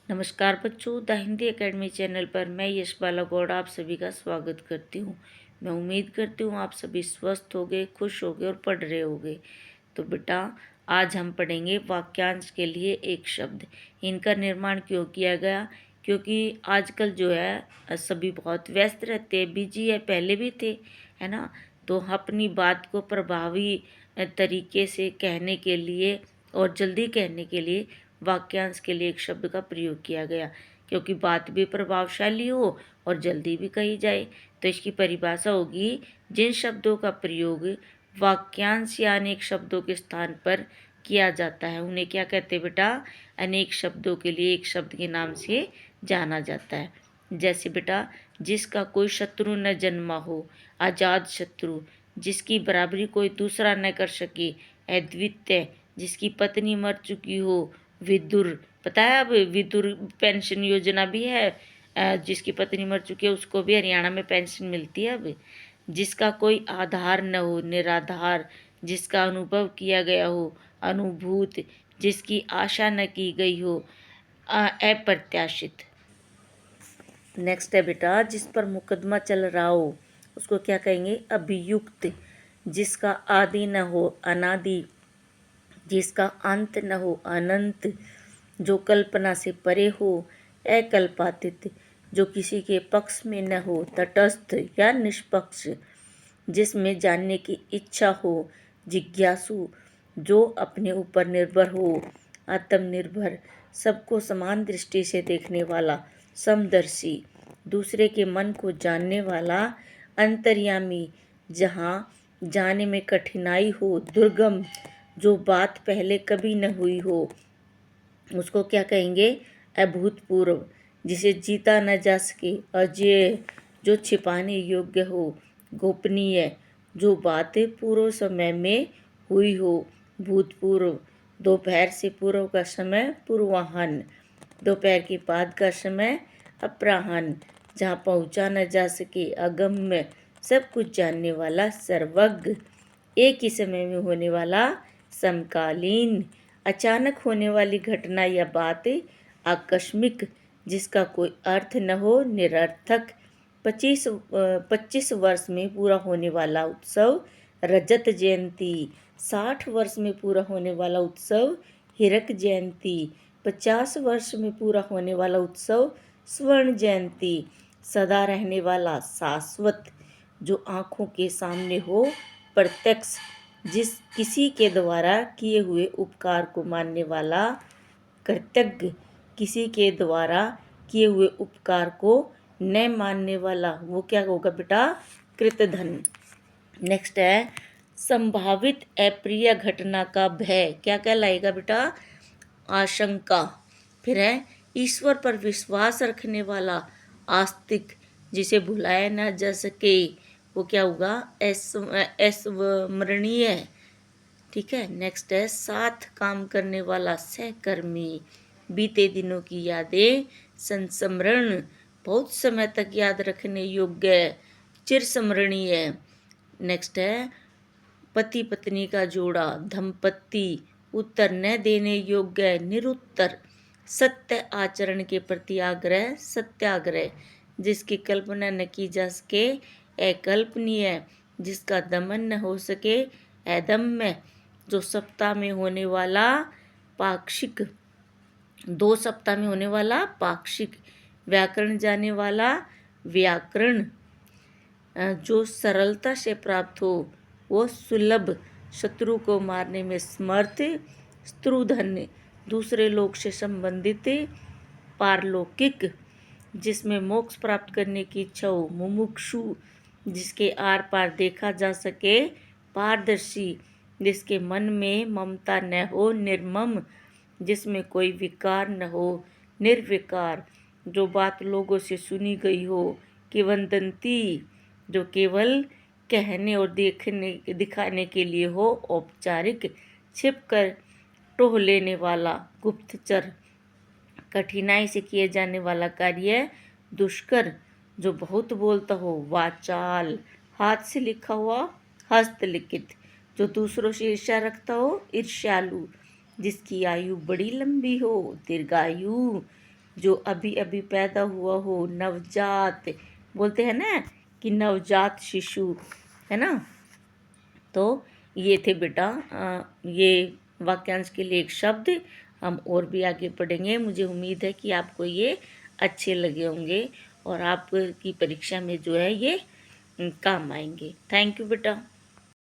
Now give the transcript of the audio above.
नमस्कार बच्चों, the Hindi academy channel पर मैं यशबाला गौड़ आप सभी का स्वागत करती हूँ। मैं उम्मीद करती हूँ आप सभी स्वस्थ होगे, खुश होगे और पढ़ रहे होगे। तो बेटा, आज हम पढ़ेंगे वाक्यांश के लिए एक शब्द। इनका निर्माण क्यों किया गया? क्योंकि आजकल जो है सभी बहुत व्यस्त रहते हैं, बिजी है, पहले भी थे, है ना। तो अपनी बात को प्रभावी तरीके से कहने के लिए और जल्दी कहने के लिए वाक्यांश के लिए एक शब्द का प्रयोग किया गया, क्योंकि बात भी प्रभावशाली हो और जल्दी भी कही जाए। तो इसकी परिभाषा होगी, जिन शब्दों का प्रयोग वाक्यांश या अनेक शब्दों के स्थान पर किया जाता है उन्हें क्या कहते हैं बेटा? अनेक शब्दों के लिए एक शब्द के नाम से जाना जाता है। जैसे बेटा, जिसका कोई शत्रु न जन्मा हो, आजाद शत्रु, जिसकी बराबरी कोई दूसरा न कर सके, अद्वितीय, जिसकी पत्नी मर चुकी हो, विदुर। पता है अब विदुर पेंशन योजना भी है, जिसकी पत्नी मर चुकी है उसको भी हरियाणा में पेंशन मिलती है अब। जिसका कोई आधार न हो, निराधार, जिसका अनुभव किया गया हो, अनुभूत, जिसकी आशा न की गई हो, अप्रत्याशित। नेक्स्ट है बेटा, जिस पर मुकदमा चल रहा हो उसको क्या कहेंगे? अभियुक्त। जिसका आदि न हो, अनादि, जिसका अंत न हो, अनंत, जो कल्पना से परे हो, अकल्पातीत, जो किसी के पक्ष में न हो, तटस्थ या निष्पक्ष, जिसमें जानने की इच्छा हो, जिज्ञासु, जो अपने ऊपर निर्भर हो, आत्मनिर्भर, सबको समान दृष्टि से देखने वाला, समदर्शी, दूसरे के मन को जानने वाला, अंतर्यामी, जहाँ जाने में कठिनाई हो, दुर्गम, जो बात पहले कभी न हुई हो उसको क्या कहेंगे? अभूतपूर्व, जिसे जीता न जा सके, अजेय, जो छिपाने योग्य हो, गोपनीय, जो बातें पूर्व समय में हुई हो, भूतपूर्व, दोपहर से पूर्व का समय पूर्वाह्न, दोपहर के बाद का समय अपराह्न, जहाँ पहुँचा न जा सके, अगम्य, सब कुछ जानने वाला, सर्वज्ञ, एक ही समय में होने वाला, समकालीन, अचानक होने वाली घटना या बात, आकस्मिक, जिसका कोई अर्थ न हो, निरर्थक, 25 वर्ष में पूरा होने वाला उत्सव, रजत जयंती, 60 वर्ष में पूरा होने वाला उत्सव, हीरक जयंती, 50 वर्ष में पूरा होने वाला उत्सव, स्वर्ण जयंती, सदा रहने वाला, शाश्वत, जो आँखों के सामने हो, प्रत्यक्ष, जिस किसी के द्वारा किए हुए उपकार को मानने वाला, कृतज्ञ, किसी के द्वारा किए हुए उपकार को न मानने वाला, वो क्या होगा बेटा? कृतधन। नेक्स्ट है, संभावित अप्रिय घटना का भय क्या कहलाएगा बेटा? आशंका। फिर है, ईश्वर पर विश्वास रखने वाला, आस्तिक, जिसे भुलाया ना जा सके, वो क्या होगा? अस्मरणीय। ठीक है। नेक्स्ट है, साथ काम करने वाला, सहकर्मी, बीते दिनों की यादें, संस्मरण, बहुत समय तक याद रखने योग्य, चिरस्मरणीय। नेक्स्ट है, पति पत्नी का जोड़ा, दंपत्ति, उत्तर न देने योग्य, निरुत्तर, सत्य आचरण के प्रति आग्रह, सत्याग्रह, जिसकी कल्पना न की जा सके, अकल्पनीय, जिसका दमन न हो सके, अदम्य, जो सप्ताह में होने वाला, पाक्षिक, 2 सप्ताह में होने वाला, पाक्षिक, व्याकरण जाने वाला, व्याकरण, जो सरलता से प्राप्त हो, वो सुलभ, शत्रु को मारने में समर्थ, स्त्रुधन्य, दूसरे लोग से संबंधित, पारलौकिक, जिसमें मोक्ष प्राप्त करने की इच्छा हो, मुमुक्षु, जिसके आर पार देखा जा सके, पारदर्शी, जिसके मन में ममता न हो, निर्मम, जिसमें कोई विकार न हो, निर्विकार, जो बात लोगों से सुनी गई हो, किंवदंती, जो केवल कहने और देखने दिखाने के लिए हो, औपचारिक, छिपकर टोह लेने वाला, गुप्तचर, कठिनाई से किए जाने वाला कार्य, दुष्कर, जो बहुत बोलता हो, वाचाल, हाथ से लिखा हुआ, हस्तलिखित, जो दूसरों से ईर्ष्या रखता हो, ईर्ष्यालु, जिसकी आयु बड़ी लंबी हो, दीर्घायु, जो अभी अभी पैदा हुआ हो, नवजात बोलते हैं ना कि नवजात शिशु, है ना। तो ये थे बेटा ये वाक्यांश के लिए एक शब्द। हम और भी आगे पढ़ेंगे। मुझे उम्मीद है कि आपको ये अच्छे लगे होंगे और आपकी परीक्षा में जो है ये काम आएंगे। थैंक यू बेटा।